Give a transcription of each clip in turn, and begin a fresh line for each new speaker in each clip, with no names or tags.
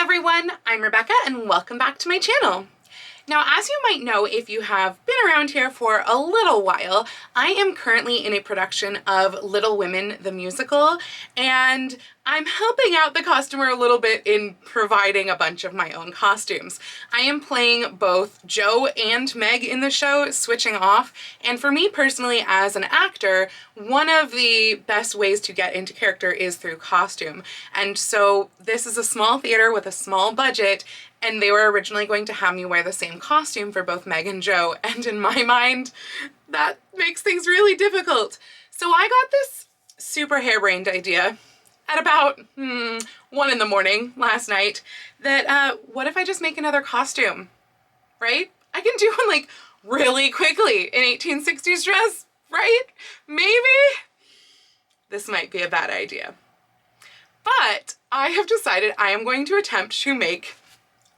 Hello everyone, I'm Rebecca and welcome back to my channel. Now, as you might know if you have been around here for a little while, I am currently in a production of Little Women the musical, and I'm helping out the costumer a little bit in providing a bunch of my own costumes. I am playing both Jo and Meg in the show, switching off, and for me personally as an actor, one of the best ways to get into character is through costume. And so this is a small theater with a small budget, and they were originally going to have me wear the same costume for both Meg and Jo, and in my mind, that makes things really difficult. So I got this super harebrained idea at about 1 in the morning last night that what if I just make another costume, right? I can do one like really quickly in 1860s dress, right? Maybe this might be a bad idea. But I have decided I am going to attempt to make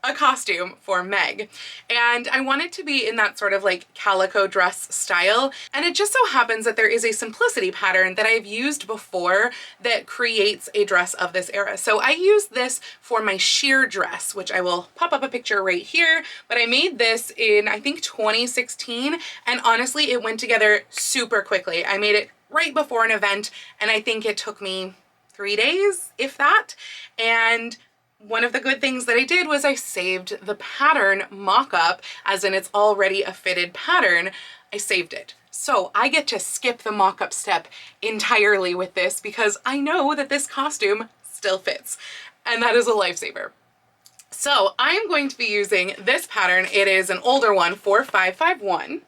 a costume for Meg, and I want it to be in that sort of like calico dress style, and it just so happens that there is a simplicity pattern that I've used before that creates a dress of this era. So I used this for my sheer dress, which I will pop up a picture right here, but I made this in I think 2016, and honestly it went together super quickly. I made it right before an event and I think it took me 3 days, if that. And one of the good things that I did was I saved the pattern mock-up, as in it's already a fitted pattern. I saved it. So I get to skip the mock-up step entirely with this because I know that this costume still fits, and that is a lifesaver. So I'm going to be using this pattern. It is an older one, 4551,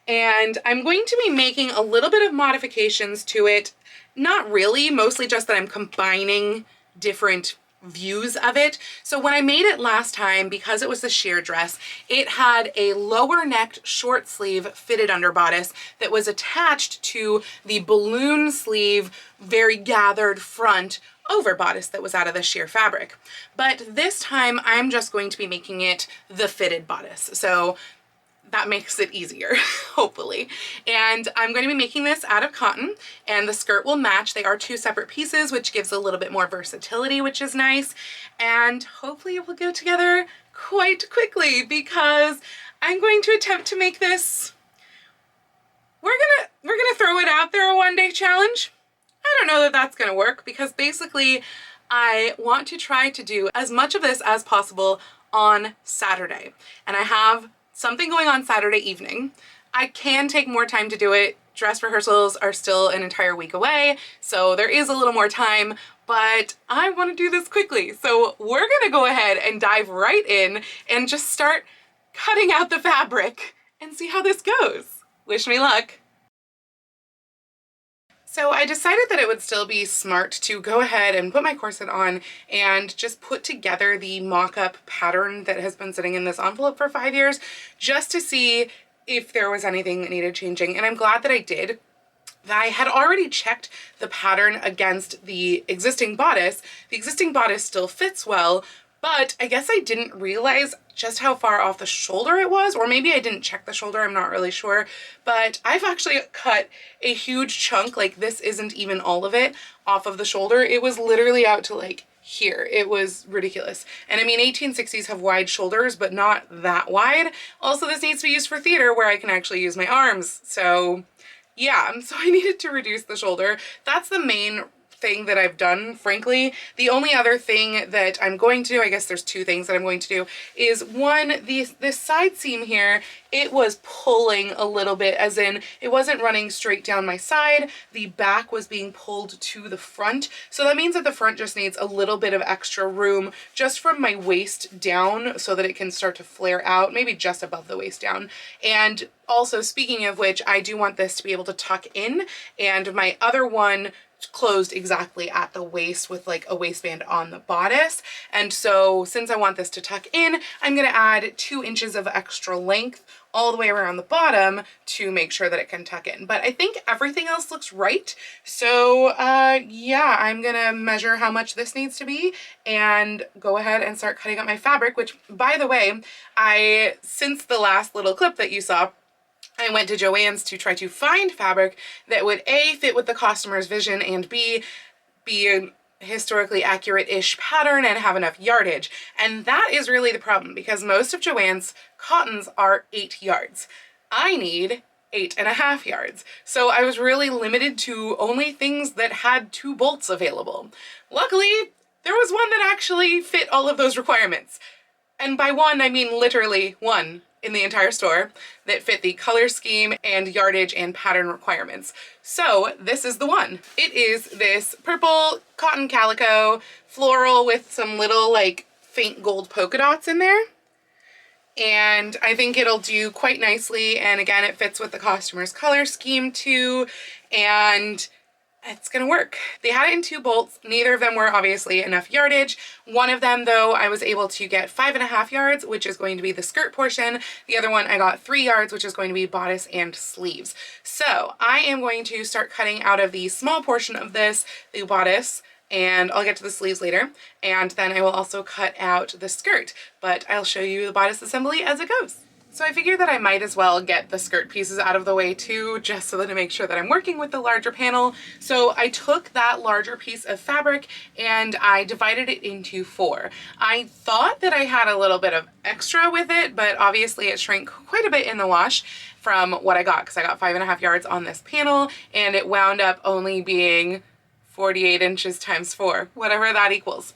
and I'm going to be making a little bit of modifications to it. Not really, mostly just that I'm combining different views of it. So when I made it last time, because it was the sheer dress, it had a lower necked short sleeve fitted under bodice that was attached to the balloon sleeve, very gathered front over bodice that was out of the sheer fabric. But this time I'm just going to be making it the fitted bodice. So that makes it easier, hopefully. And I'm going to be making this out of cotton, and the skirt will match. They are two separate pieces, which gives a little bit more versatility, which is nice. And hopefully it will go together quite quickly because I'm going to attempt to make this, we're gonna throw it out there, a one-day challenge. I don't know that that's gonna work because basically I want to try to do as much of this as possible on Saturday. And I have something going on Saturday evening. I can take more time to do it. Dress rehearsals are still an entire week away, so there is a little more time, but I want to do this quickly. So we're gonna go ahead and dive right in and just start cutting out the fabric and see how this goes. Wish me luck. So I decided that it would still be smart to go ahead and put my corset on and just put together the mock-up pattern that has been sitting in this envelope for 5 years, just to see if there was anything that needed changing. And I'm glad that I did. I had already checked the pattern against the existing bodice. The existing bodice still fits well, but I guess I didn't realize just how far off the shoulder it was, or maybe I didn't check the shoulder, I'm not really sure. But I've actually cut a huge chunk, like this isn't even all of it, off of the shoulder. It was literally out to like here. It was ridiculous. And I mean, 1860s have wide shoulders, but not that wide. Also, this needs to be used for theater where I can actually use my arms. So yeah, so I needed to reduce the shoulder. That's the main thing that I've done, frankly. The only other thing that I'm going to do, I guess there's two things that I'm going to do, is one, this side seam here, it was pulling a little bit, as in it wasn't running straight down my side. The back was being pulled to the front. So that means that the front just needs a little bit of extra room just from my waist down so that it can start to flare out, maybe just above the waist down. And also, speaking of which, I do want this to be able to tuck in, and my other one closed exactly at the waist with like a waistband on the bodice. And so since I want this to tuck in, I'm going to add 2 inches of extra length all the way around the bottom to make sure that it can tuck in. But I think everything else looks right. So yeah, I'm gonna measure how much this needs to be and go ahead and start cutting up my fabric, which, by the way, since the last little clip that you saw, I went to Joann's to try to find fabric that would A, fit with the costumer's vision, and B, be historically accurate-ish pattern and have enough yardage. And that is really the problem, because most of Joann's cottons are 8 yards. I need 8.5 yards. So I was really limited to only things that had 2 bolts available. Luckily, there was one that actually fit all of those requirements. And by one, I mean literally one in the entire store that fit the color scheme and yardage and pattern requirements. So this is the one. It is this purple cotton calico floral with some little like faint gold polka dots in there. And I think it'll do quite nicely. And again, it fits with the costumer's color scheme too. And it's gonna work. They had it in 2 bolts. Neither of them were obviously enough yardage. One of them though, I was able to get 5.5 yards, which is going to be the skirt portion. The other one I got 3 yards, which is going to be bodice and sleeves. So I am going to start cutting out of the small portion of this, the bodice, and I'll get to the sleeves later. And then I will also cut out the skirt, but I'll show you the bodice assembly as it goes. So I figured that I might as well get the skirt pieces out of the way too, just so that I make sure that I'm working with the larger panel. So I took that larger piece of fabric and I divided it into 4. I thought that I had a little bit of extra with it, but obviously it shrank quite a bit in the wash from what I got, because I got 5.5 yards on this panel and it wound up only being 48 inches times 4, whatever that equals.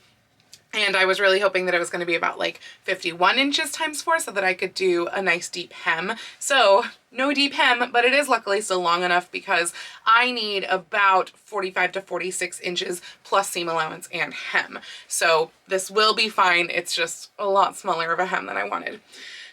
And I was really hoping that it was going to be about like 51 inches times 4 so that I could do a nice deep hem. So no deep hem, but it is luckily still long enough because I need about 45 to 46 inches plus seam allowance and hem. So this will be fine. It's just a lot smaller of a hem than I wanted.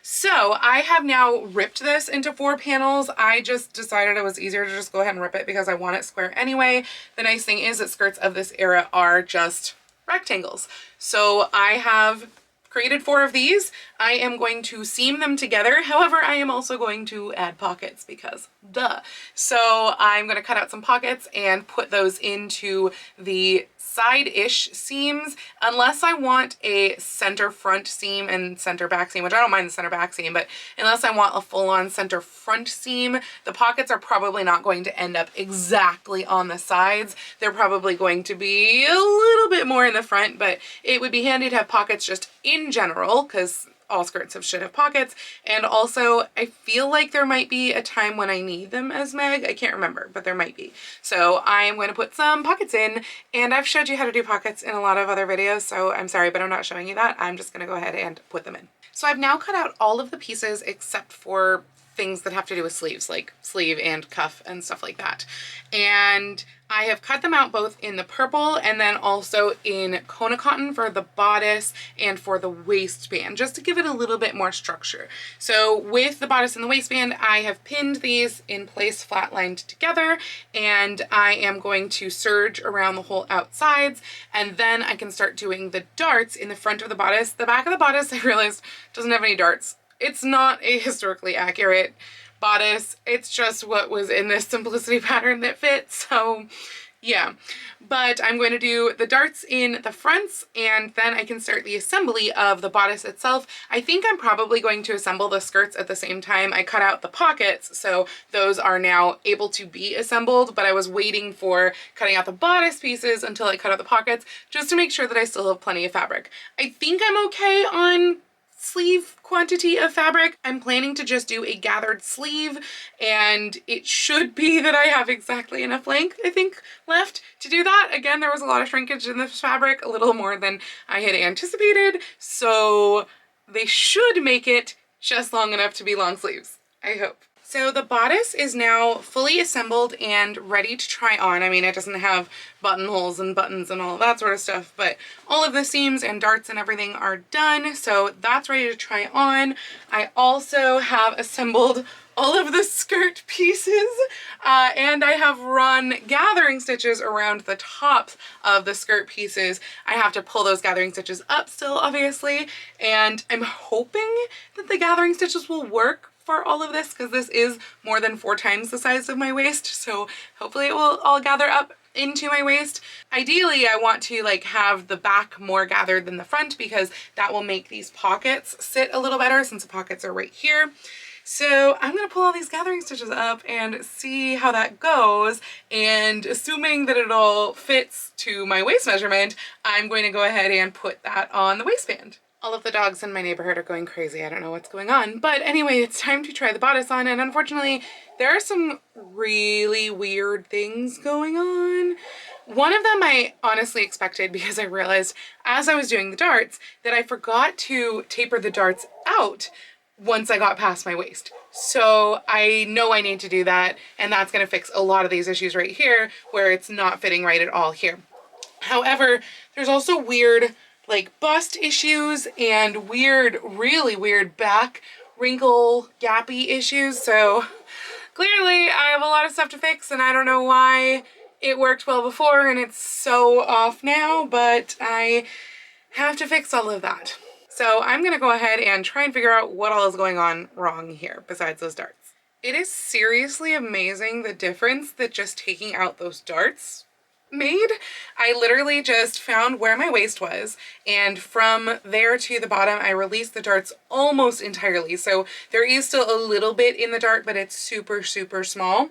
So I have now ripped this into 4 panels. I just decided it was easier to just go ahead and rip it because I want it square anyway. The nice thing is that skirts of this era are just rectangles. So I have created 4 of these. I am going to seam them together. However, I am also going to add pockets because duh. So I'm going to cut out some pockets and put those into the side-ish seams, unless I want a center front seam and center back seam, which I don't mind the center back seam, but unless I want a full-on center front seam, the pockets are probably not going to end up exactly on the sides. They're probably going to be a little bit more in the front, but it would be handy to have pockets just in general, because all skirts should have pockets. And also I feel like there might be a time when I need them as Meg. I can't remember, but there might be. So I'm going to put some pockets in, and I've showed you how to do pockets in a lot of other videos, so I'm sorry, but I'm not showing you that. I'm just going to go ahead and put them in. So I've now cut out all of the pieces except for things that have to do with sleeves, like sleeve and cuff and stuff like that. And I have cut them out both in the purple and then also in Kona cotton for the bodice and for the waistband, just to give it a little bit more structure. So with the bodice and the waistband, I have pinned these in place flat lined together, and I am going to serge around the whole outsides, and then I can start doing the darts in the front of the bodice. The back of the bodice, I realized, doesn't have any darts. It's not a historically accurate bodice. It's just what was in this simplicity pattern that fits. So yeah, but I'm going to do the darts in the fronts, and then I can start the assembly of the bodice itself. I think I'm probably going to assemble the skirts at the same time. I cut out the pockets, so those are now able to be assembled, but I was waiting for cutting out the bodice pieces until I cut out the pockets, just to make sure that I still have plenty of fabric. I think I'm okay on sleeve quantity of fabric. I'm planning to just do a gathered sleeve, and it should be that I have exactly enough length, I think, left to do that. Again, there was a lot of shrinkage in this fabric, a little more than I had anticipated, so they should make it just long enough to be long sleeves, I hope. So the bodice is now fully assembled and ready to try on. I mean, it doesn't have buttonholes and buttons and all of that sort of stuff, but all of the seams and darts and everything are done. So that's ready to try on. I also have assembled all of the skirt pieces, and I have run gathering stitches around the tops of the skirt pieces. I have to pull those gathering stitches up still, obviously, and I'm hoping that the gathering stitches will work for all of this, because this is more than 4 times the size of my waist, so hopefully it will all gather up into my waist. Ideally, I want to like have the back more gathered than the front, because that will make these pockets sit a little better, since the pockets are right here. So I'm gonna pull all these gathering stitches up and see how that goes, and assuming that it all fits to my waist measurement, I'm going to go ahead and put that on the waistband. All of the dogs in my neighborhood are going crazy. I don't know what's going on. But anyway, it's time to try the bodice on, and unfortunately, there are some really weird things going on. One of them I honestly expected, because I realized as I was doing the darts that I forgot to taper the darts out once I got past my waist. So I know I need to do that, and that's gonna fix a lot of these issues right here where it's not fitting right at all here. However, there's also weird like bust issues and weird, really weird back wrinkle gappy issues. So clearly I have a lot of stuff to fix, and I don't know why it worked well before and it's so off now, but I have to fix all of that. So I'm gonna go ahead and try and figure out what all is going on wrong here besides those darts. It is seriously amazing the difference that just taking out those darts made. I literally just found where my waist was, and from there to the bottom I released the darts almost entirely. So there is still a little bit in the dart, but it's super small,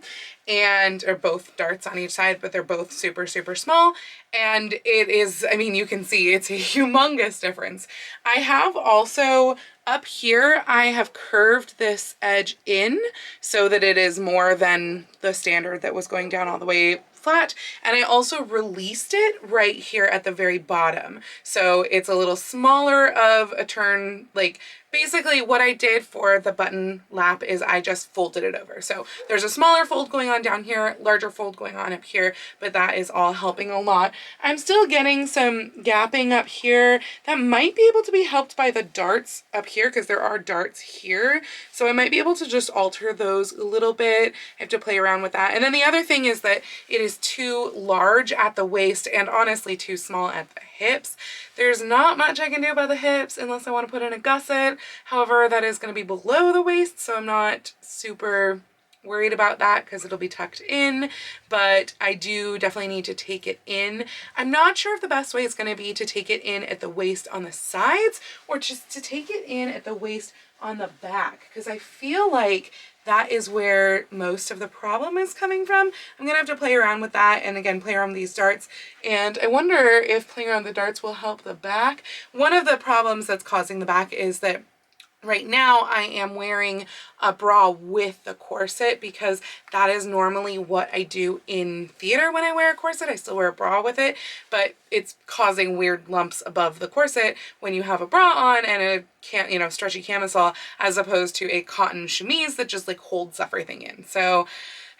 and or both darts on each side, but they're both super small. And it is, I mean, you can see it's a humongous difference. I have also up here, I have curved this edge in so that it is more than the standard that was going down all the way flat, and I also released it right here at the very bottom, so it's a little smaller of a turn. Like basically what I did for the button lap is I just folded it over, so there's a smaller fold going on down here, larger fold going on up here, but that is all helping a lot. I'm still getting some gapping up here that might be able to be helped by the darts up here, because there are darts here, so I might be able to just alter those a little bit. I have to play around with that. And then the other thing is that it is too large at the waist and honestly too small at the hips. There's not much I can do about the hips unless I want to put in a gusset. However, that is going to be below the waist, so I'm not super worried about that because it'll be tucked in, but I do definitely need to take it in. I'm not sure if the best way is going to be to take it in at the waist on the sides or just to take it in at the waist on the back, because I feel like that is where most of the problem is coming from. I'm gonna have to play around with that, and again play around with these darts, and I wonder if playing around with the darts will help the back. One of the problems that's causing the back is that right now I am wearing a bra with the corset, because that is normally what I do in theater when I wear a corset. I still wear a bra with it, but it's causing weird lumps above the corset when you have a bra on and a stretchy camisole, as opposed to a cotton chemise that just like holds everything in. So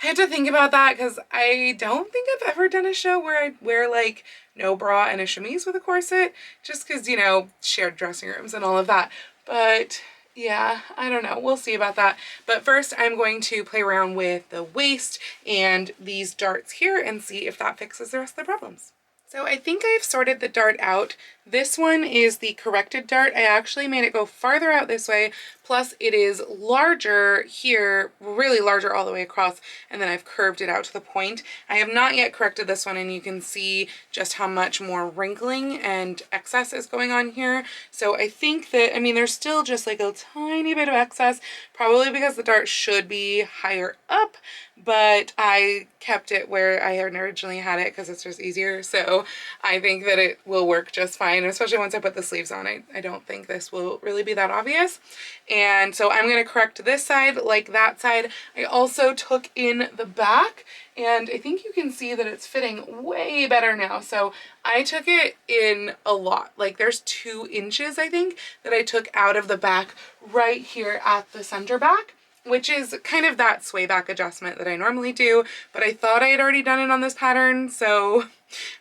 I have to think about that, because I don't think I've ever done a show where I wear like no bra and a chemise with a corset, just because, you know, shared dressing rooms and all of that. But yeah, I don't know. We'll see about that. But first I'm going to play around with the waist and these darts here and see if that fixes the rest of the problems. So I think I've sorted the dart out. This one is the corrected dart. I actually made it go farther out this way, plus it is larger here, really larger all the way across, and then I've curved it out to the point. I have not yet corrected this one, and you can see just how much more wrinkling and excess is going on here. So I think that, I mean, there's still just like a tiny bit of excess, probably because the dart should be higher up, but I kept it where I originally had it because it's just easier. So I think that it will work just fine, especially once I put the sleeves on. I don't think this will really be that obvious. And so I'm going to correct this side like that side. I also took in the back, and I think you can see that it's fitting way better now. So I took it in a lot. Like there's 2 inches, I think, that I took out of the back right here at the center back, which is kind of that sway back adjustment that I normally do, but I thought I had already done it on this pattern, so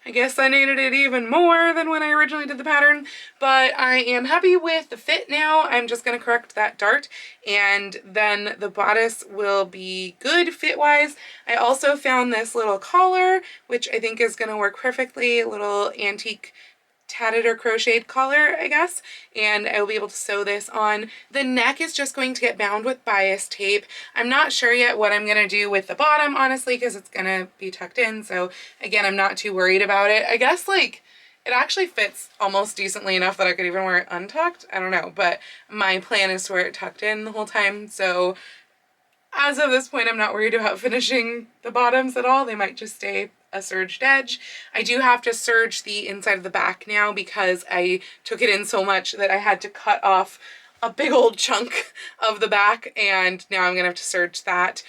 I guess I needed it even more than when I originally did the pattern. But I am happy with the fit now. I'm just going to correct that dart, and then the bodice will be good fit-wise. I also found this little collar, which I think is going to work perfectly, a little antique tatted or crocheted collar, I guess, and I will be able to sew this on. The neck is just going to get bound with bias tape. I'm not sure yet what I'm going to do with the bottom, honestly, because it's going to be tucked in, so again, I'm not too worried about it. I guess like It actually fits almost decently enough that I could even wear it untucked. I don't know, but my plan is to wear it tucked in the whole time. So as of this point, I'm not worried about finishing the bottoms at all. They might just stay a serged edge. I do have to serge the inside of the back now because I took it in so much that I had to cut off a big old chunk of the back, and now I'm gonna have to serge that,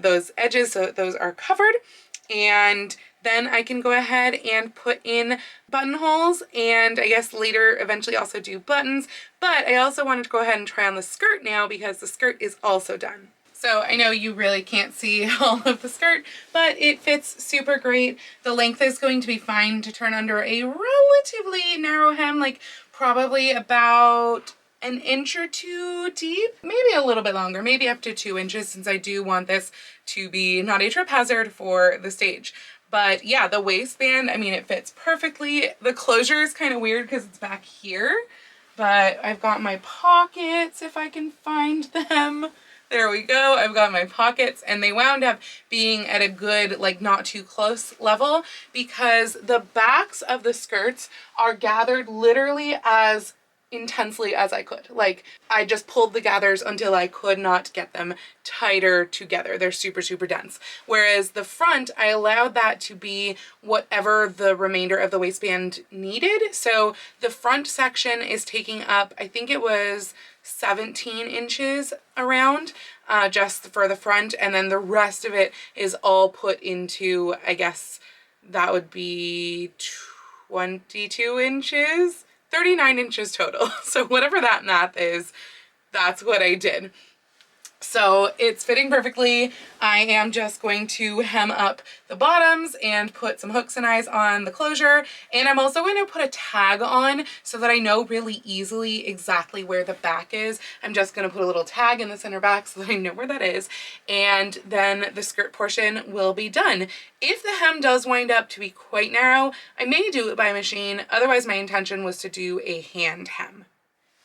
those edges so that those are covered. And then I can go ahead and put in buttonholes, and I guess later eventually also do buttons. But I also wanted to go ahead and try on the skirt now because the skirt is also done. So I know you really can't see all of the skirt, but it fits super great. The length is going to be fine to turn under a relatively narrow hem, like probably about an inch or two deep, maybe a little bit longer, maybe up to 2 inches, since I do want this to be not a trip hazard for the stage. But yeah, the waistband, I mean, it fits perfectly. The closure is kind of weird because it's back here, but I've got my pockets if I can find them. There we go. I've got my pockets, and they wound up being at a good, like, not too close level because the backs of the skirts are gathered literally as intensely as I could. Like, I just pulled the gathers until I could not get them tighter together. They're super, super dense. Whereas the front, I allowed that to be whatever the remainder of the waistband needed. So the front section is taking up, I think it was 17 inches around, just for the front, and then the rest of it is all put into, I guess that would be 22 inches, 39 inches total. So whatever that math is, that's what I did. So it's fitting perfectly. I am just going to hem up the bottoms and put some hooks and eyes on the closure. And I'm also going to put a tag on so that I know really easily exactly where the back is. I'm just going to put a little tag in the center back so that I know where that is. And then the skirt portion will be done. If the hem does wind up to be quite narrow, I may do it by machine. Otherwise, my intention was to do a hand hem.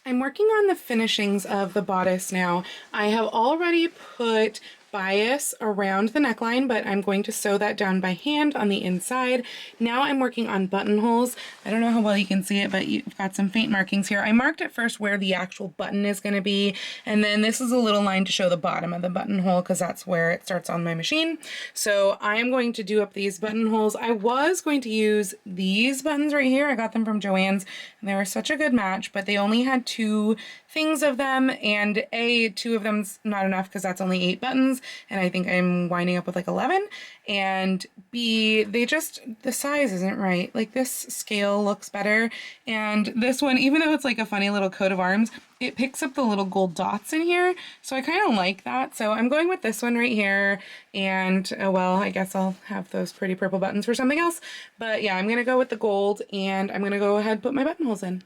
I'm working on the finishings of the bodice now. I have already put bias around the neckline, but I'm going to sew that down by hand on the inside. Now I'm working on buttonholes. I don't know how well you can see it, but you've got some faint markings here. I marked at first where the actual button is going to be, and then this is a little line to show the bottom of the buttonhole because that's where it starts on my machine. So I am going to do up these buttonholes. I was going to use these buttons right here. I got them from Joann's, and they were such a good match, but they only had 2 things of them, and A, 2 of them's not enough because that's only 8 buttons, and I think I'm winding up with like 11, and B, they just, the size isn't right. Like, this scale looks better, and this one, even though it's like a funny little coat of arms, it picks up the little gold dots in here, so I kind of like that. So I'm going with this one right here, and well, I guess I'll have those pretty purple buttons for something else, but yeah, I'm gonna go with the gold, and I'm gonna go ahead and put my buttonholes in.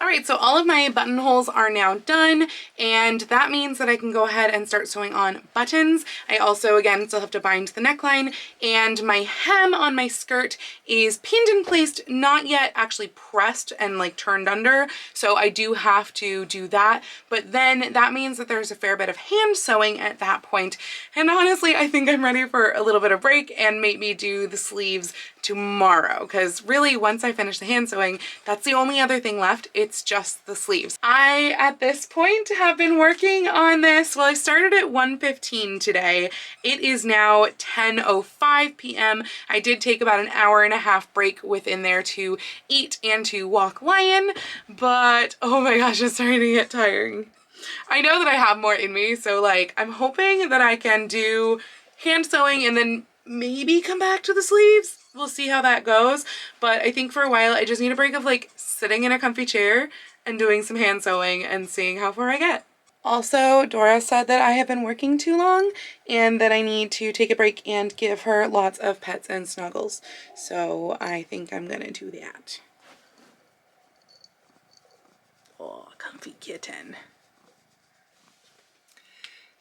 All right, so all of my buttonholes are now done, and that means that I can go ahead and start sewing on buttons. I also, again, still have to bind the neckline, and my hem on my skirt is pinned and placed, not yet actually pressed and like turned under, so I do have to do that, but then that means that there's a fair bit of hand sewing at that point, and honestly, I think I'm ready for a little bit of break and maybe do the sleeves tomorrow, because really once I finish the hand sewing, that's the only other thing left. It's just the sleeves. I, at this point, have been working on this. Well, I started at 1:15 today. It is now 10:05 p.m. I did take about an hour-and-a-half break within there to eat and to walk Lion, but oh my gosh, it's starting to get tiring. I know that I have more in me, so like I'm hoping that I can do hand sewing and then maybe come back to the sleeves. We'll see how that goes, but I think for a while I just need a break of like sitting in a comfy chair and doing some hand sewing and seeing how far I get. Also, Dora said that I have been working too long and that I need to take a break and give her lots of pets and snuggles, so I think I'm gonna do that. Oh, comfy kitten.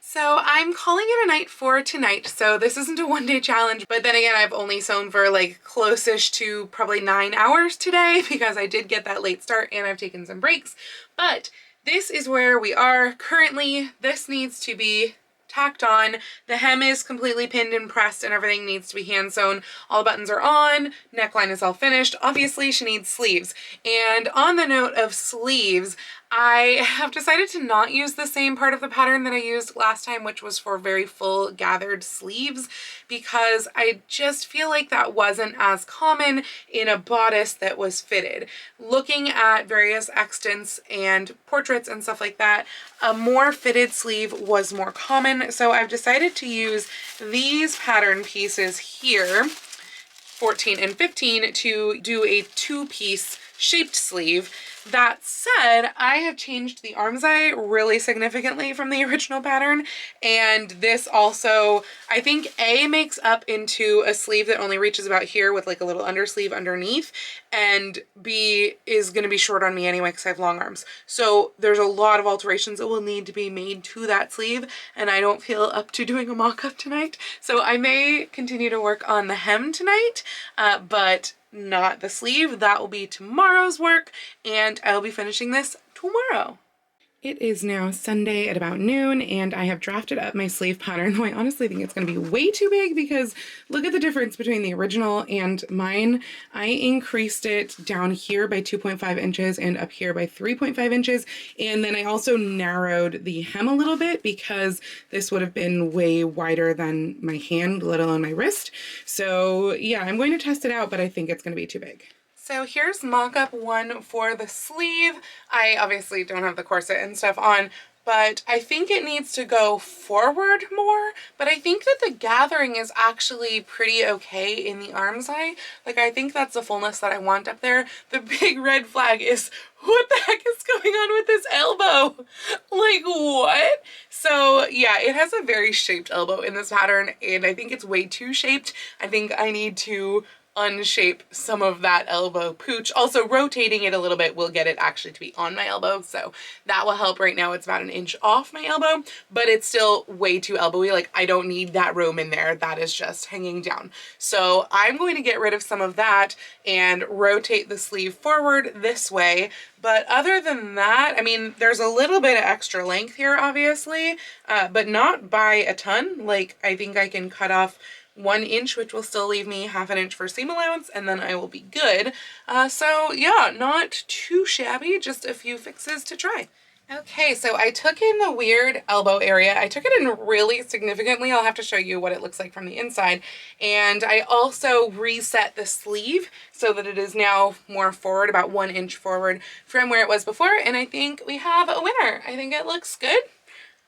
So I'm calling it a night for tonight. So this isn't a one-day challenge, but then again, I've only sewn for like close-ish to probably 9 hours today because I did get that late start and I've taken some breaks. But this is where we are currently. This needs to be tacked on. The hem is completely pinned and pressed and everything needs to be hand sewn. All the buttons are on, neckline is all finished. Obviously she needs sleeves. And on the note of sleeves, I have decided to not use the same part of the pattern that I used last time, which was for very full gathered sleeves, because I just feel like that wasn't as common in a bodice that was fitted. Looking at various extents and portraits and stuff like that, a more fitted sleeve was more common. So I've decided to use these pattern pieces here, 14 and 15, to do a two-piece shaped sleeve. That said, I have changed the armscye really significantly from the original pattern, and this also, I think, A, makes up into a sleeve that only reaches about here with like a little undersleeve underneath, and B, is going to be short on me anyway because I have long arms. So there's a lot of alterations that will need to be made to that sleeve, and I don't feel up to doing a mock-up tonight. So I may continue to work on the hem tonight, but not the sleeve. That will be tomorrow's work, and I'll be finishing this tomorrow. It is now Sunday at about noon, and I have drafted up my sleeve pattern, though I honestly think it's going to be way too big because look at the difference between the original and mine. I increased it down here by 2.5 inches and up here by 3.5 inches, and then I also narrowed the hem a little bit because this would have been way wider than my hand, let alone my wrist. So yeah, I'm going to test it out, but I think it's going to be too big. So here's mock-up one for the sleeve. I obviously don't have the corset and stuff on, but I think it needs to go forward more, but I think that the gathering is actually pretty okay in the armscye. Like, I think that's the fullness that I want up there. The big red flag is, what the heck is going on with this elbow? Like, what? So yeah, it has a very shaped elbow in this pattern, and I think it's way too shaped. I think I need to unshape some of that elbow pooch. Also, rotating it a little bit will get it actually to be on my elbow, so that will help. Right now it's about an inch off my elbow, but it's still way too elbowy. Like, I don't need that room in there. That is just hanging down. So I'm going to get rid of some of that and rotate the sleeve forward this way. But other than that, I mean, there's a little bit of extra length here, obviously, but not by a ton. Like, I think I can cut off 1 inch, which will still leave me ½ inch for seam allowance, and then I will be good. So yeah, not too shabby, just a few fixes to try. Okay, so I took in the weird elbow area. I took it in really significantly. I'll have to show you what it looks like from the inside. And I also reset the sleeve so that it is now more forward, about 1 inch forward from where it was before. And I think we have a winner. I think it looks good.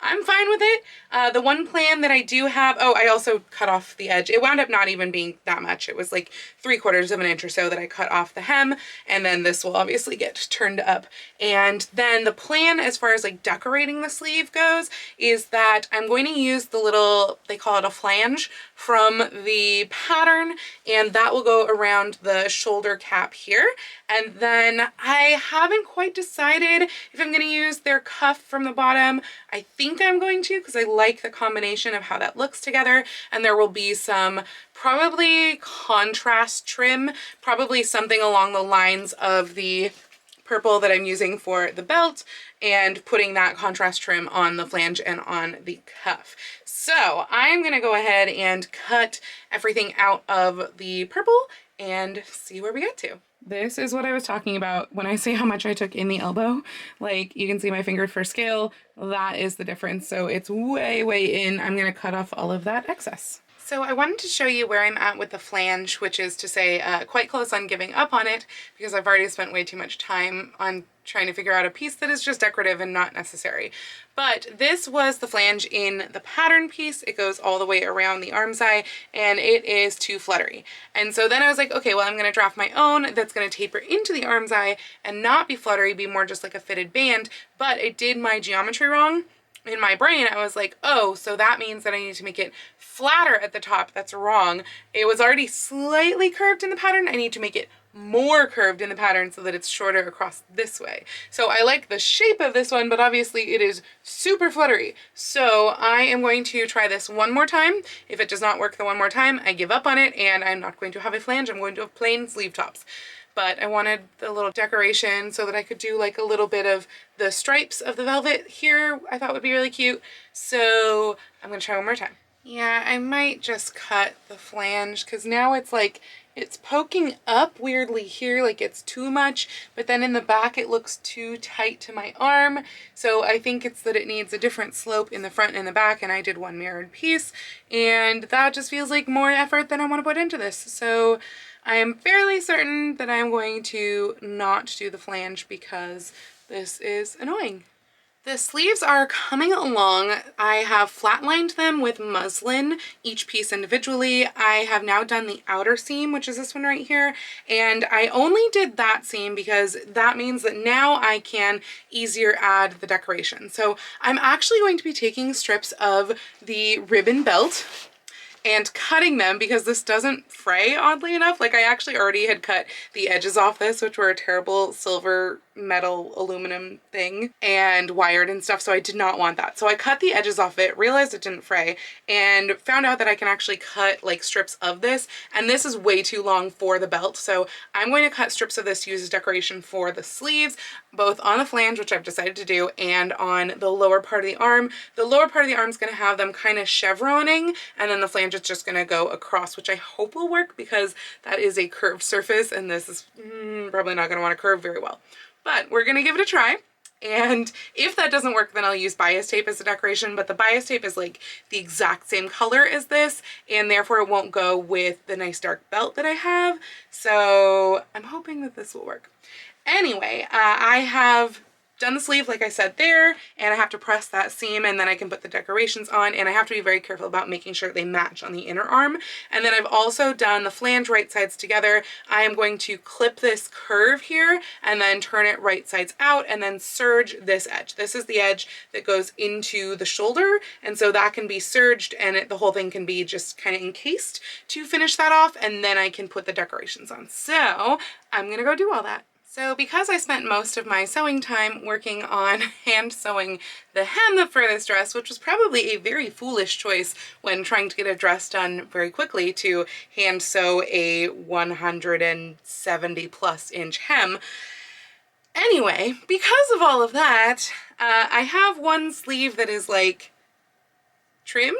I'm fine with it. The one plan that I do have, oh, I also cut off the edge. It wound up not even being that much. It was like 3/4 of an inch or so that I cut off the hem, and then this will obviously get turned up. And then the plan as far as like decorating the sleeve goes is that I'm going to use the little, they call it a flange, from the pattern, and that will go around the shoulder cap here. And then I haven't quite decided if I'm going to use their cuff from the bottom. I think I'm going to, because I like the combination of how that looks together. And there will be some probably contrast trim, probably something along the lines of the purple that I'm using for the belt, and putting that contrast trim on the flange and on the cuff. So I'm gonna go ahead and cut everything out of the purple and see where we get to. This is what I was talking about when I say how much I took in the elbow. Like, you can see my finger for scale, that is the difference. So it's way, way in. I'm gonna cut off all of that excess. So I wanted to show you where I'm at with the flange, which is to say quite close on giving up on it because I've already spent way too much time on trying to figure out a piece that is just decorative and not necessary. But this was the flange in the pattern piece. It goes all the way around the armscye, and it is too fluttery. And so then I was like, okay, well, I'm going to draft my own that's going to taper into the armscye and not be fluttery, be more just like a fitted band, but it did my geometry wrong. In my brain, I was like, oh, so that means that I need to make it flatter at the top. That's wrong. It was already slightly curved in the pattern. I need to make it more curved in the pattern so that it's shorter across this way. So I like the shape of this one, but obviously it is super fluttery. So I am going to try this one more time. If it does not work the one more time, I give up on it, and I'm not going to have a flange. I'm going to have plain sleeve tops. but I wanted the little decoration so that I could do like a little bit of the stripes of the velvet here. I thought would be really cute. So I'm gonna try one more time. Yeah, I might just cut the flange because now it's like it's poking up weirdly here, like it's too much, but then in the back it looks too tight to my arm. So I think it's that it needs a different slope in the front and the back, and I did one mirrored piece, and that just feels like more effort than I want to put into this. So I am fairly certain that I'm going to not do the flange because this is annoying. The sleeves are coming along. I have flatlined them with muslin, each piece individually. I have now done the outer seam, which is this one right here, and I only did that seam because that means that now I can easier add the decoration. So I'm actually going to be taking strips of the ribbon belt and cutting them because this doesn't fray, oddly enough. Like, I actually already had cut the edges off this, which were a terrible silver metal aluminum thing and wired and stuff, so I did not want that. So I cut the edges off it, realized it didn't fray, and found out that I can actually cut like strips of this, and this is way too long for the belt, so I'm going to cut strips of this to use as decoration for the sleeves, both on the flange, which I've decided to do, and on the lower part of the arm. The lower part of the arm is going to have them kind of chevroning, and then the flange is just going to go across, which I hope will work because that is a curved surface, and this is probably not going to want to curve very well. But we're gonna give it a try, and if that doesn't work, then I'll use bias tape as a decoration, but the bias tape is like the exact same color as this, and therefore it won't go with the nice dark belt that I have, so I'm hoping that this will work. Anyway, I have done the sleeve like I said there, and I have to press that seam, and then I can put the decorations on, and I have to be very careful about making sure they match on the inner arm. And then I've also done the flange right sides together. I am going to clip this curve here and then turn it right sides out and then serge this edge. This is the edge that goes into the shoulder, and so that can be serged, and the whole thing can be just kind of encased to finish that off, and then I can put the decorations on. So I'm gonna go do all that. So because I spent most of my sewing time working on hand sewing the hem for this dress, which was probably a very foolish choice when trying to get a dress done very quickly to hand sew a 170 plus inch hem. Anyway, because of all of that, I have one sleeve that is like trimmed,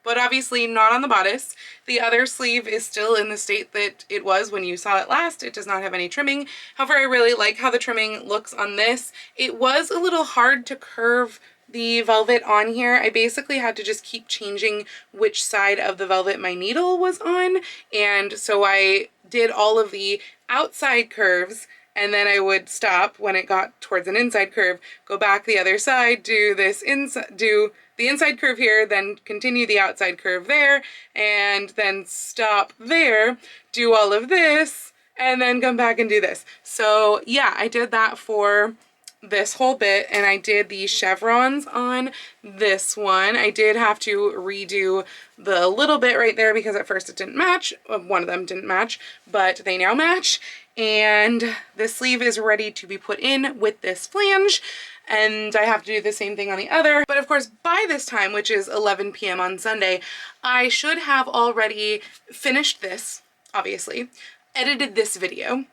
but obviously not on the bodice. The other sleeve is still in the state that it was when you saw it last. It does not have any trimming. However, I really like how the trimming looks on this. It was a little hard to curve the velvet on here. I basically had to just keep changing which side of the velvet my needle was on, and so I did all of the outside curves, and then I would stop when it got towards an inside curve, go back the other side, do the inside curve here, then continue the outside curve there, and then stop there, do all of this, and then come back and do this. So yeah, I did that for this whole bit, and I did the chevrons on this one. I did have to redo the little bit right there because at first it didn't match. One of them didn't match, but they now match. And the sleeve is ready to be put in with this flange, and I have to do the same thing on the other. But of course, by this time, which is 11 p.m. on Sunday, I should have already finished this, obviously, edited this video,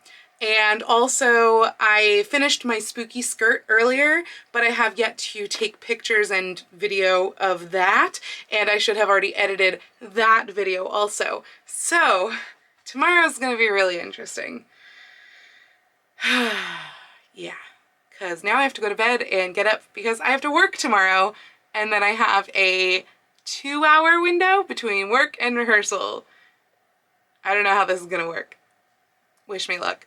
and also I finished my spooky skirt earlier, but I have yet to take pictures and video of that, and I should have already edited that video also. So tomorrow's gonna be really interesting. Yeah, because now I have to go to bed and get up because I have to work tomorrow, and then I have a 2-hour window between work and rehearsal. I don't know how this is gonna work. Wish me luck.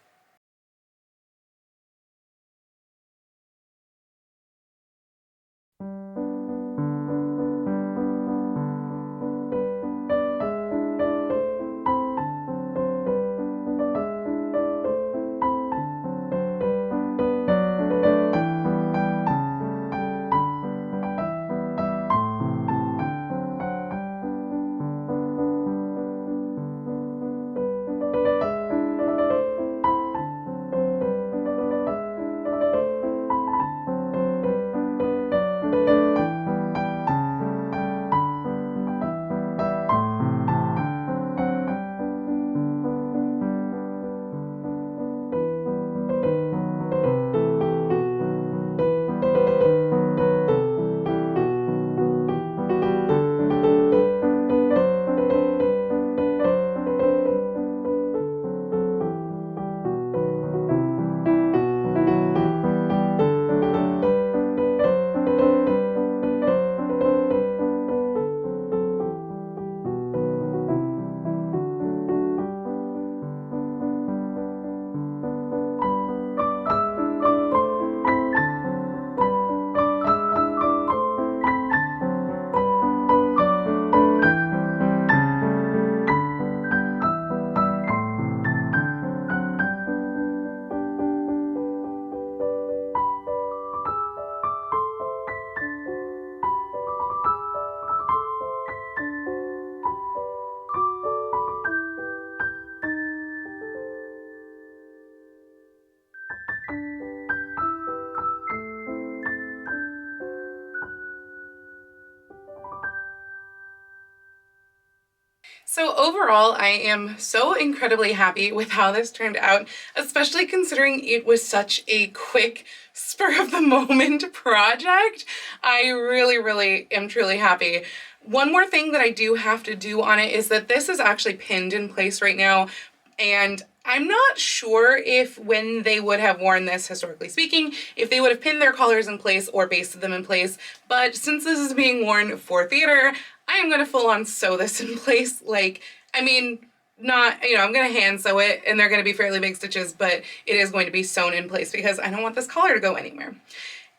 So overall, I am so incredibly happy with how this turned out, especially considering it was such a quick, spur of the moment project. I really, really am truly happy. One more thing that I do have to do on it is that this is actually pinned in place right now, and I'm not sure if when they would have worn this, historically speaking, if they would have pinned their collars in place or basted them in place, but since this is being worn for theater, I am gonna full on sew this in place. Like, I mean, not, you know, I'm gonna hand sew it and they're gonna be fairly big stitches, but it is going to be sewn in place because I don't want this collar to go anywhere.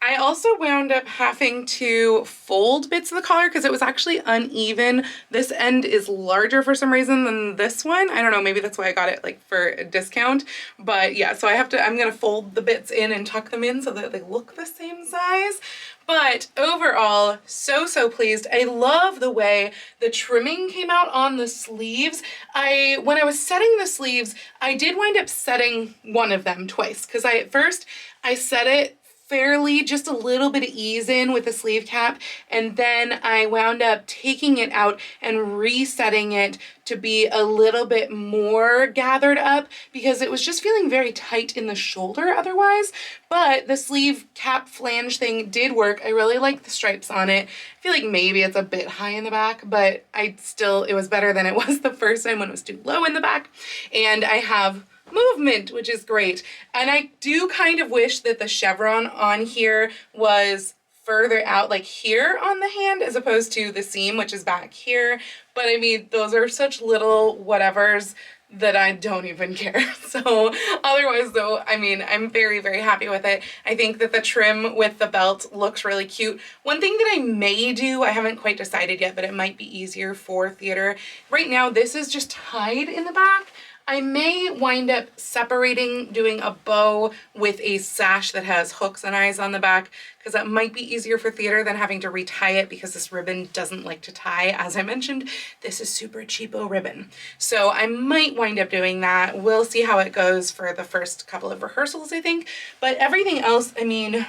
I also wound up having to fold bits of the collar because it was actually uneven. This end is larger for some reason than this one. I don't know, maybe that's why I got it like for a discount. But yeah, so I'm gonna fold the bits in and tuck them in so that they look the same size. But overall, so pleased. I love the way the trimming came out on the sleeves. When I was setting the sleeves, I did wind up setting one of them twice because at first I set it fairly just a little bit of ease in with the sleeve cap, and then I wound up taking it out and resetting it to be a little bit more gathered up because it was just feeling very tight in the shoulder otherwise. But the sleeve cap flange thing did work. I really like the stripes on it. I feel like maybe it's a bit high in the back, but it was better than it was the first time when it was too low in the back. And I have movement, which is great. And I do kind of wish that the chevron on here was further out, like here on the hand, as opposed to the seam, which is back here. But I mean, those are such little whatevers that I don't even care. So otherwise though, I mean, I'm very, very happy with it. I think that the trim with the belt looks really cute. One thing that I may do, I haven't quite decided yet, but it might be easier for theater. Right now, this is just tied in the back. I may wind up separating, doing a bow with a sash that has hooks and eyes on the back, because that might be easier for theater than having to retie it because this ribbon doesn't like to tie. As I mentioned, this is super cheapo ribbon. So I might wind up doing that. We'll see how it goes for the first couple of rehearsals, I think. But everything else, I mean,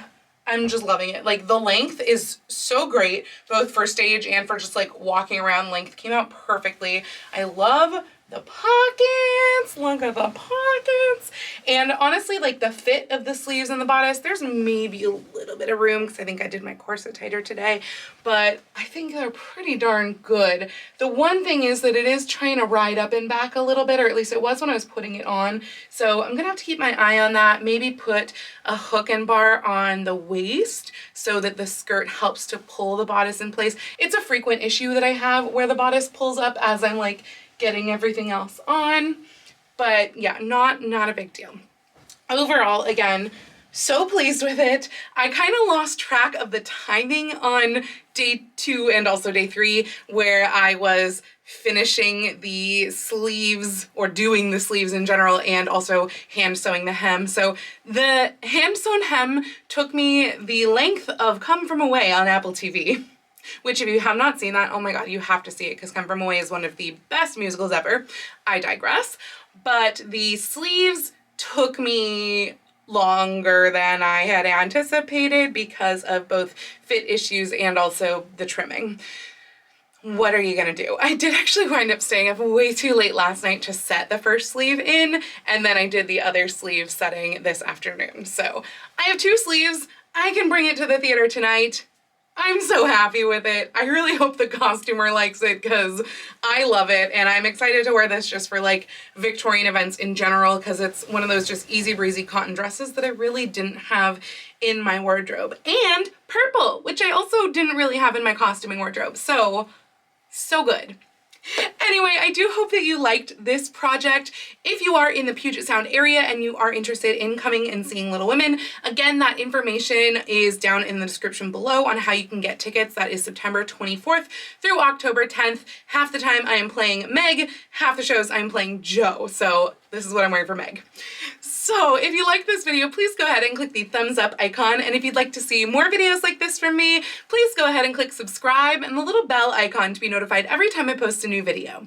I'm just loving it. Like, the length is so great, both for stage and for just like walking around. Length came out perfectly. I love the pockets, look at the pockets. And honestly, like the fit of the sleeves and the bodice, there's maybe a little bit of room because I think I did my corset tighter today, but I think they're pretty darn good. The one thing is that it is trying to ride up and back a little bit, or at least it was when I was putting it on. So I'm gonna have to keep my eye on that, maybe put a hook and bar on the waist so that the skirt helps to pull the bodice in place. It's a frequent issue that I have where the bodice pulls up as I'm like getting everything else on, but yeah, not a big deal. Overall, again, so pleased with it. I kind of lost track of the timing on day 2 and also day 3, where I was finishing the sleeves or doing the sleeves in general and also hand sewing the hem. So the hand sewn hem took me the length of Come From Away on Apple TV. Which, if you have not seen that, oh my god, you have to see it because Come From Away is one of the best musicals ever. I digress. But the sleeves took me longer than I had anticipated because of both fit issues and also the trimming. What are you gonna do? I did actually wind up staying up way too late last night to set the first sleeve in, and then I did the other sleeve setting this afternoon. So I have 2 sleeves. I can bring it to the theater tonight. I'm so happy with it. I really hope the costumer likes it because I love it, and I'm excited to wear this just for like Victorian events in general because it's one of those just easy breezy cotton dresses that I really didn't have in my wardrobe. And purple, which I also didn't really have in my costuming wardrobe. So good. Anyway, I do hope that you liked this project. If you are in the Puget Sound area and you are interested in coming and seeing Little Women, again, that information is down in the description below on how you can get tickets. That is September 24th through October 10th. Half the time I am playing Meg, half the shows I'm playing Jo. So This is what I'm wearing for Meg. So if you like this video, please go ahead and click the thumbs up icon. And if you'd like to see more videos like this from me, please go ahead and click subscribe and the little bell icon to be notified every time I post a new video.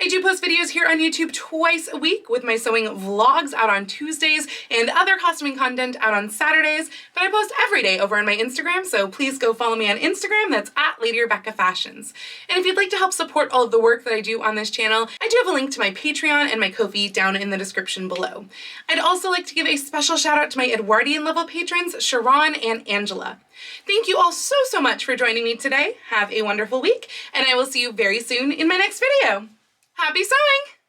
I do post videos here on YouTube twice a week, with my sewing vlogs out on Tuesdays and other costuming content out on Saturdays, but I post every day over on my Instagram, so please go follow me on Instagram. That's at Lady Rebecca Fashions. And if you'd like to help support all of the work that I do on this channel, I do have a link to my Patreon and my Ko-fi down in the description below. I'd also like to give a special shout out to my Edwardian level patrons, Sharon and Angela. Thank you all so much for joining me today. Have a wonderful week, and I will see you very soon in my next video. Happy sewing!